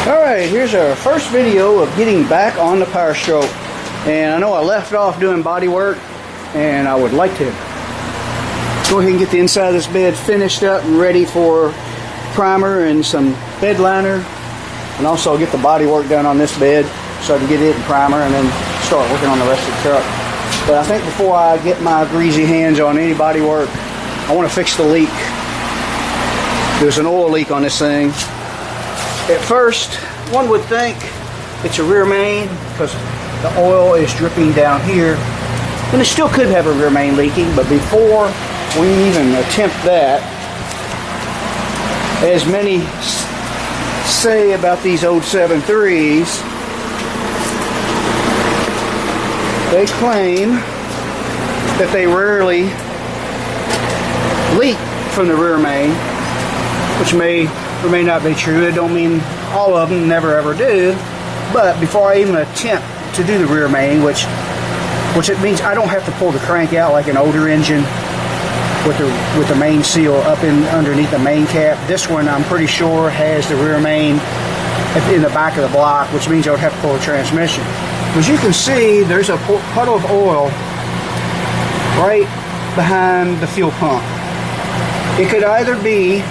Alright, here's our first video of getting back on the Powerstroke. And I know I left off doing body work, and I would like to go ahead and get the inside of this bed finished up and ready for primer and some bed liner, and also get the body work done on this bed so I can get it in primer and then start working on the rest of the truck. But I think before I get my greasy hands on any body work, I want to fix the leak. There's an oil leak on this thing. At first, one would think it's a rear main because the oil is dripping down here, and it still could have a rear main leaking. But before we even attempt that, as many say about these old 7.3s, they claim that they rarely leak from the rear main, which may or may not be true. It don't mean all of them never ever do. But before I even attempt to do the rear main, which it means I don't have to pull the crank out like an older engine with the main seal up in underneath the main cap. This one I'm pretty sure has the rear main in the back of the block, which means I would have to pull the transmission. As you can see, there's a puddle of oil right behind the fuel pump. It could either be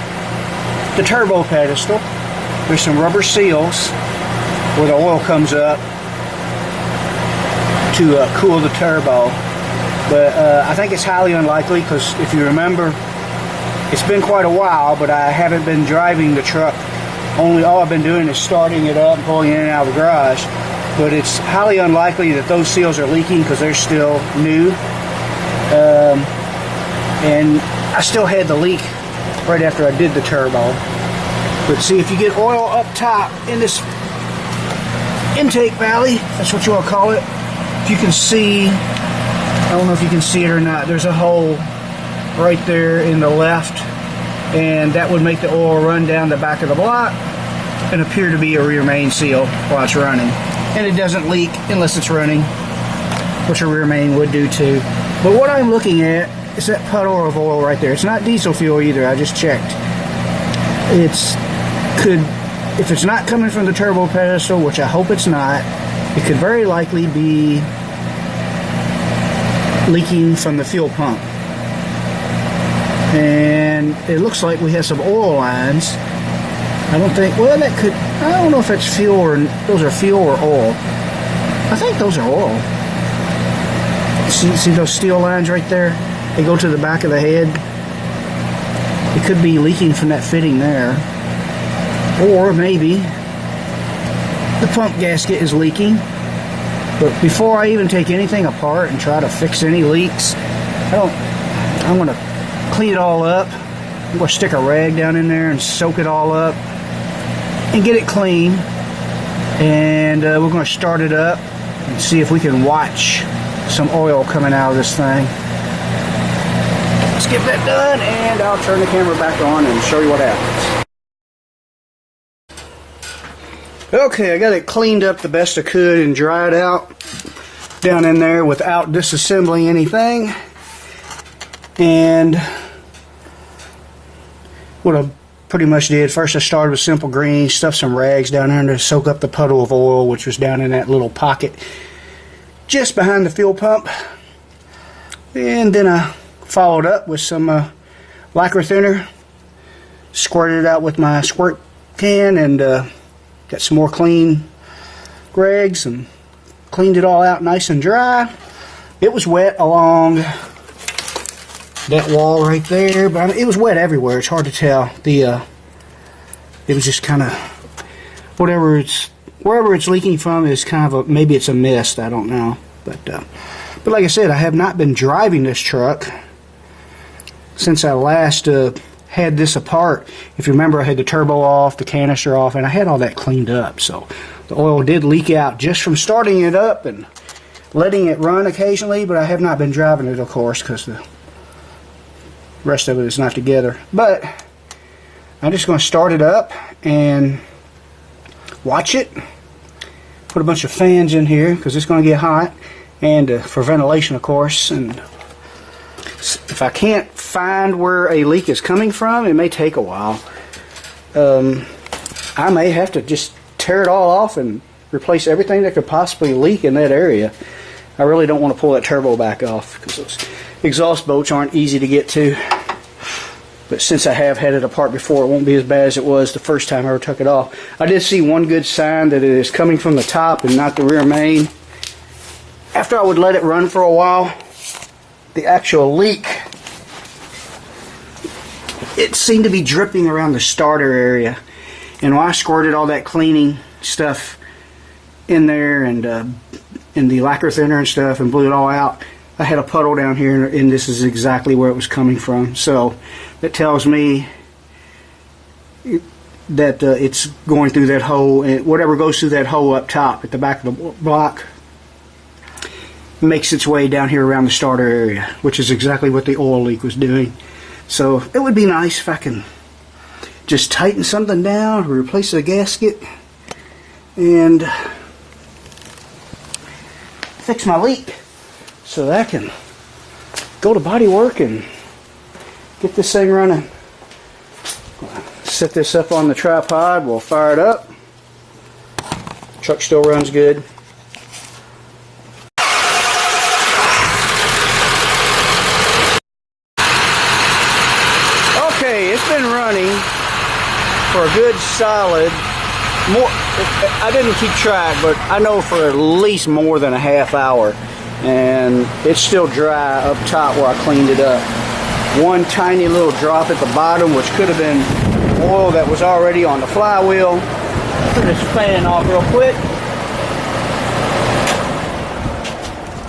the turbo pedestal. There's some rubber seals where the oil comes up to cool the turbo, but I think it's highly unlikely, because if you remember, it's been quite a while, but I haven't been driving the truck. All I've been doing is starting it up and pulling it in and out of the garage. But it's highly unlikely that those seals are leaking because they're still new, and I still had the leak right after I did the turbo. But see, if you get oil up top in this intake valley, that's what you want to call it, if you can see, I don't know if you can see it or not, there's a hole right there in the left, and that would make the oil run down the back of the block and appear to be a rear main seal while it's running. And it doesn't leak unless it's running, which a rear main would do too. But what I'm looking at is that puddle of oil right there. It's not diesel fuel either, I just checked. If it's not coming from the turbo pedestal, which I hope it's not, it could very likely be leaking from the fuel pump. And it looks like we have some oil lines. I don't know if that's fuel or, those are fuel or oil. I think those are oil. See those steel lines right there? They go to the back of the head. It could be leaking from that fitting there. Or maybe the pump gasket is leaking. But before I even take anything apart and try to fix any leaks, I'm going to clean it all up. I'm going to stick a rag down in there and soak it all up and get it clean. And we're going to start it up and see if we can watch some oil coming out of this thing. Let's get that done, and I'll turn the camera back on and show you what happens. Okay, I got it cleaned up the best I could and dried out down in there without disassembling anything. And what I pretty much did, first I started with simple green, stuffed some rags down there to soak up the puddle of oil, which was down in that little pocket just behind the fuel pump. And then I followed up with some lacquer thinner, squirted it out with my squirt can, and got some more clean rags and cleaned it all out nice and dry. It was wet along that wall right there, but it was wet everywhere. It's hard to tell. It was just kind of wherever it's leaking from is kind of maybe it's a mist. I don't know, but like I said, I have not been driving this truck since I last had this apart. If you remember, I had the turbo off, the canister off, and I had all that cleaned up. So the oil did leak out just from starting it up and letting it run occasionally, but I have not been driving it, of course, because the rest of it is not together. But I'm just going to start it up and watch it. Put a bunch of fans in here because it's going to get hot, and for ventilation, of course. And if I can't find where a leak is coming from, it may take a while. I may have to just tear it all off and replace everything that could possibly leak in that area. I really don't want to pull that turbo back off because those exhaust bolts aren't easy to get to. But since I have had it apart before, it won't be as bad as it was the first time I ever took it off. I did see one good sign that it is coming from the top and not the rear main. After I would let it run for a while, the actual leak, it seemed to be dripping around the starter area. And when I squirted all that cleaning stuff in there and in the lacquer thinner and stuff and blew it all out, I had a puddle down here, and this is exactly where it was coming from. So that tells me that it's going through that hole, and whatever goes through that hole up top at the back of the block makes its way down here around the starter area, which is exactly what the oil leak was doing. So it would be nice if I can just tighten something down, replace the gasket, and fix my leak so that I can go to body work and get this thing running. Set this up on the tripod, we'll fire it up. Truck still runs good. Okay, it's been running for a good solid, I didn't keep track, but I know for at least more than a half hour. And it's still dry up top where I cleaned it up. One tiny little drop at the bottom, which could have been oil that was already on the flywheel. Turn this fan off real quick.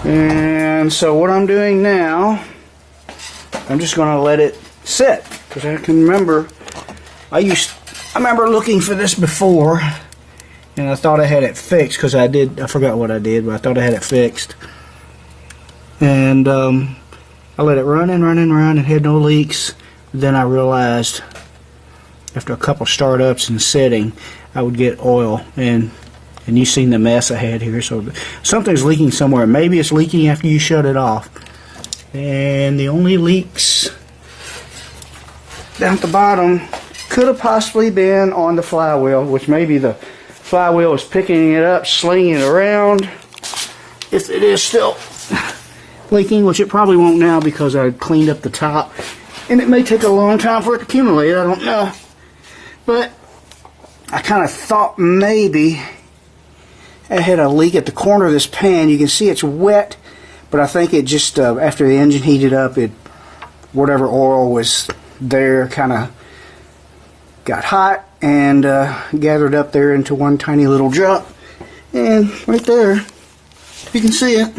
And so what I'm doing now, I'm just going to let it sit, because I can remember I remember looking for this before, and I thought I had it fixed, because I forgot what I did, but I thought I had it fixed. And I let it run and had no leaks. Then I realized after a couple startups and setting, I would get oil, and you've seen the mess I had here. So something's leaking somewhere. Maybe it's leaking after you shut it off. And the only leaks down at the bottom could have possibly been on the flywheel, which maybe the flywheel is picking it up, slinging it around. If it is still leaking, which it probably won't now because I cleaned up the top, and it may take a long time for it to accumulate, I don't know. But I kind of thought maybe I had a leak at the corner of this pan. You can see it's wet, but I think it just after the engine heated up, whatever oil was there kind of got hot and gathered up there into one tiny little drop. And right there, you can see it,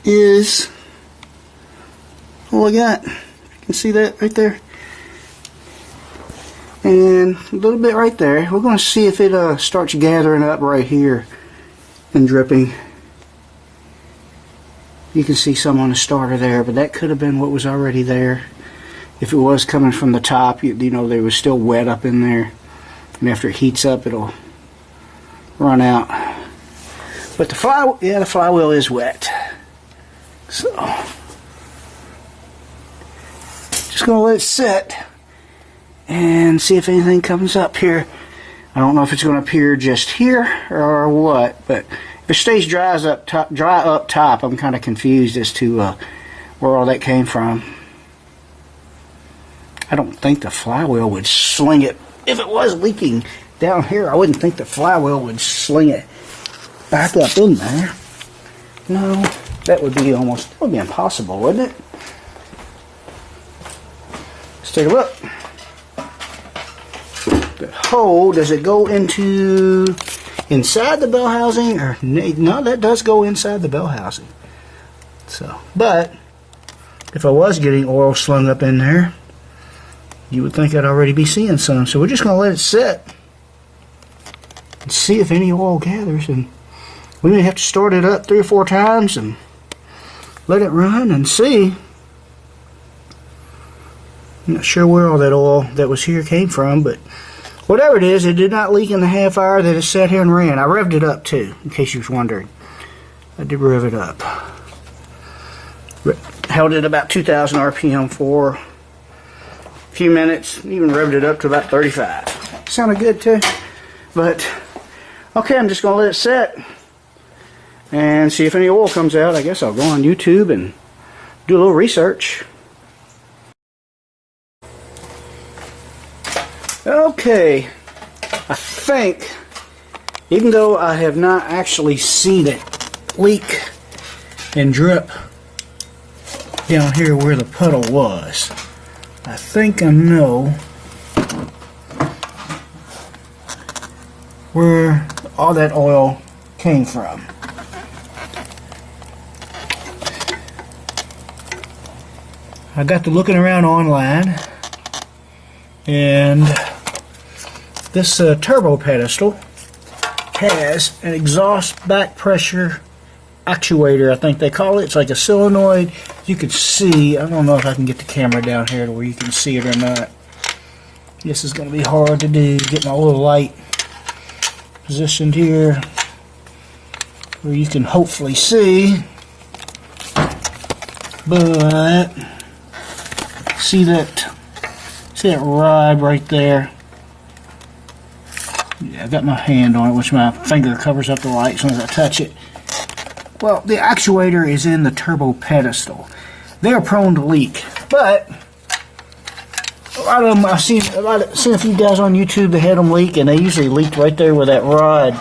is all I got. You can see that right there, and a little bit right there. We're going to see if it starts gathering up right here and dripping. You can see some on the starter there, but that could have been what was already there. If it was coming from the top, you know, they was still wet up in there, and after it heats up, it'll run out. But the flywheel is wet. So, just going to let it sit and see if anything comes up here. I don't know if it's going to appear just here or what, but if it stays dry up top, I'm kind of confused as to where all that came from. I don't think the flywheel would sling it. If it was leaking down here, I wouldn't think the flywheel would sling it back up in there. No. That would be impossible, wouldn't it? Let's take a look. The hole, does it go inside the bell housing? Or no, that does go inside the bell housing. So, but if I was getting oil slung up in there, you would think I'd already be seeing some. So we're just going to let it sit and see if any oil gathers. And we may have to start it up 3 or 4 times and let it run and see. I'm not sure where all that oil that was here came from, but whatever it is, it did not leak in the half hour that it sat here and ran. I revved it up too, in case you was wondering. I did rev it up. Held it about 2,000 RPM for a few minutes, even revved it up to about 35. Sounded good too. But okay, I'm just going to let it set and see if any oil comes out. I guess I'll go on YouTube and do a little research. Okay, I think, even though I have not actually seen it leak and drip down here where the puddle was, I think I know where all that oil came from. I got to looking around online, and this turbo pedestal has an exhaust back pressure actuator, I think they call it. It's like a solenoid. You can see, I don't know if I can get the camera down here to where you can see it or not. This is going to be hard to do. Get my little light positioned here where you can hopefully see. But see that rod right there? Yeah, I got my hand on it, which my finger covers up the light as soon as I touch it. Well, the actuator is in the turbo pedestal. They are prone to leak, but a lot of them, I've seen a few guys on YouTube that had them leak, and they usually leaked right there with that rod.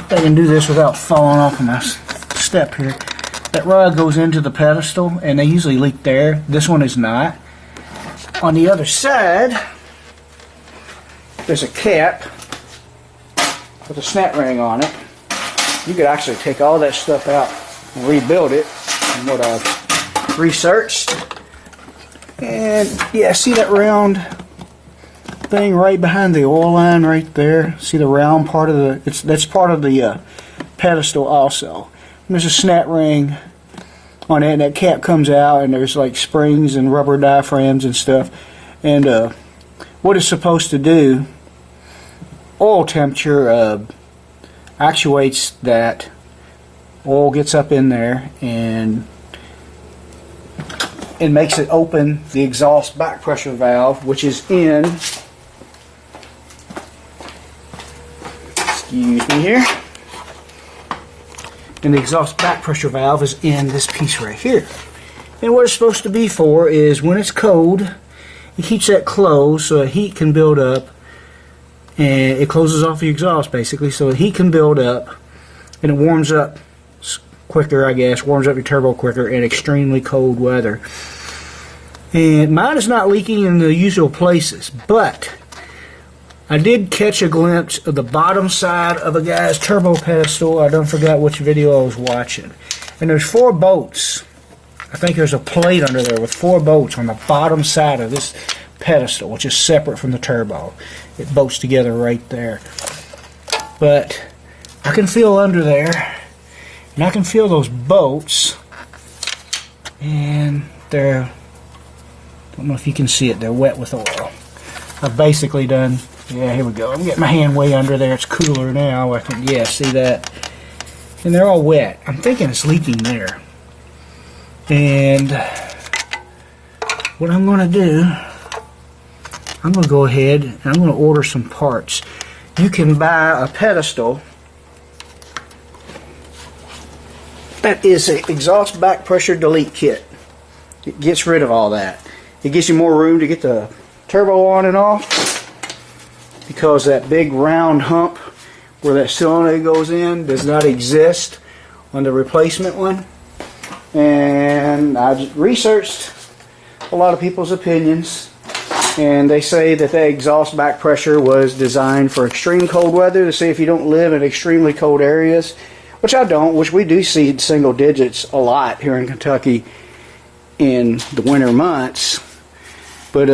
They can do this without falling off of my step here. That rod goes into the pedestal, and they usually leak there. This one is not. On the other side, there's a cap with a snap ring on it. You could actually take all that stuff out and rebuild it, from what I've researched. And yeah, see that round thing right behind the oil line right there? See the round part of that's part of the pedestal also. And there's a snap ring on it, and that cap comes out, and there's like springs and rubber diaphragms and stuff. And what it's supposed to do, oil temperature actuates that. Oil gets up in there and it makes it open the exhaust back pressure valve, which is in, excuse me here, and the exhaust back pressure valve is in this piece right here. And what it's supposed to be for is when it's cold, it keeps that closed so that heat can build up, and it closes off the exhaust basically so the heat can build up, and it warms up quicker, I guess, warms up your turbo quicker in extremely cold weather. And mine is not leaking in the usual places, but I did catch a glimpse of the bottom side of a guy's turbo pedestal. I don't forget which video I was watching. And there's 4 bolts. I think there's a plate under there with 4 bolts on the bottom side of this pedestal, which is separate from the turbo. It bolts together right there. But I can feel under there, and I can feel those bolts, and they're, I don't know if you can see it, they're wet with oil. I've basically done, yeah, here we go. I'm getting my hand way under there. It's cooler now. I can, yeah, see that? And they're all wet. I'm thinking it's leaking there. And what I'm going to do, I'm going to go ahead and I'm going to order some parts. You can buy a pedestal that is an exhaust back pressure delete kit. It gets rid of all that. It gives you more room to get the turbo on and off, because that big round hump where that solenoid goes in does not exist on the replacement one. And I researched a lot of people's opinions, and they say that the exhaust back pressure was designed for extreme cold weather, to see if you don't live in extremely cold areas, which I don't, which we do see single digits a lot here in Kentucky in the winter months. But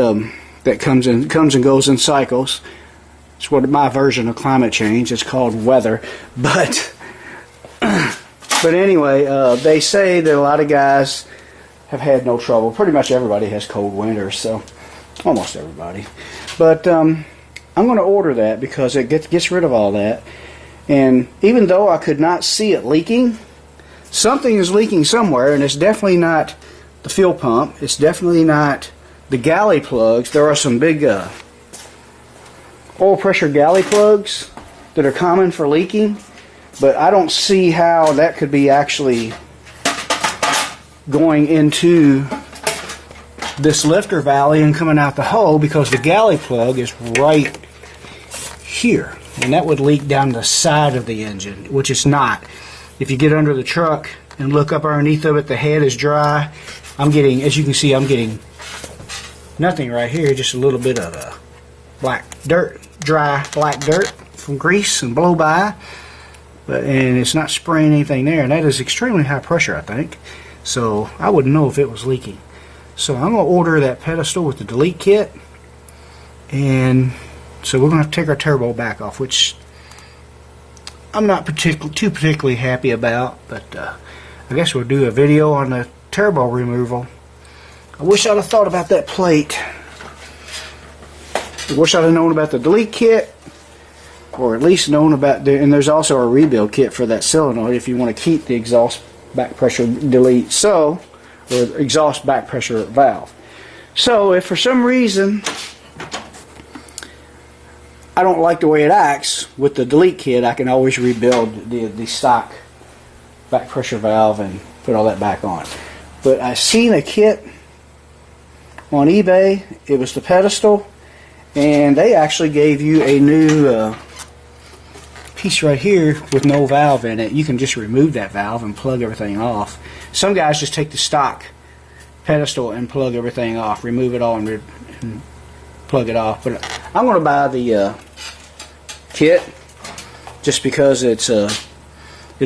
that comes and goes in cycles. It's what my version of climate change is called, weather. But anyway, they say that a lot of guys have had no trouble. Pretty much everybody has cold winters, so almost everybody. But I'm going to order that because it gets rid of all that. And even though I could not see it leaking, something is leaking somewhere, and it's definitely not the fuel pump. It's definitely not the galley plugs. There are some big oil pressure galley plugs that are common for leaking, but I don't see how that could be actually going into this lifter valley and coming out the hole, because the galley plug is right here, and that would leak down the side of the engine, which it's not. If you get under the truck and look up underneath of it, the head is dry. I'm getting, as you can see, I'm getting nothing right here, just a little bit of black dirt, dry black dirt from grease and blow by, and it's not spraying anything there, and that is extremely high pressure, I think. So I wouldn't know if it was leaking. So I'm going to order that pedestal with the delete kit, and so we're going to have to take our turbo back off, which I'm not too particularly happy about, but I guess we'll do a video on the turbo removal. I wish I'd have thought about that plate. I wish I'd have known about the delete kit, or at least known about and there's also a rebuild kit for that solenoid if you want to keep the exhaust back pressure delete, or exhaust back pressure valve. So if for some reason I don't like the way it acts with the delete kit, I can always rebuild the stock back pressure valve and put all that back on. But I seen a kit on eBay. It was the pedestal, and they actually gave you a new piece right here with no valve in it. You can just remove that valve and plug everything off. Some guys just take the stock pedestal and plug everything off, remove it all and plug it off. But I'm going to buy the kit just because it'll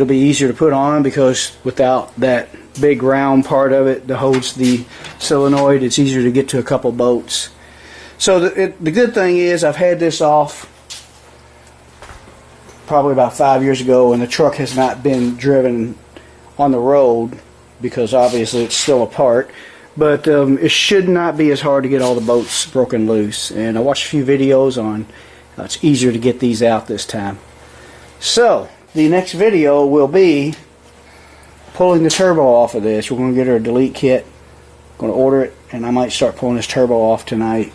be easier to put on, because without that big round part of it that holds the solenoid, it's easier to get to a couple bolts. So the good thing is I've had this off probably about 5 years ago, and the truck has not been driven on the road because obviously it's still apart. But it should not be as hard to get all the bolts broken loose. And I watched a few videos on how it's easier to get these out this time. So the next video will be pulling the turbo off of this. We're going to get our delete kit, going to order it, and I might start pulling this turbo off tonight.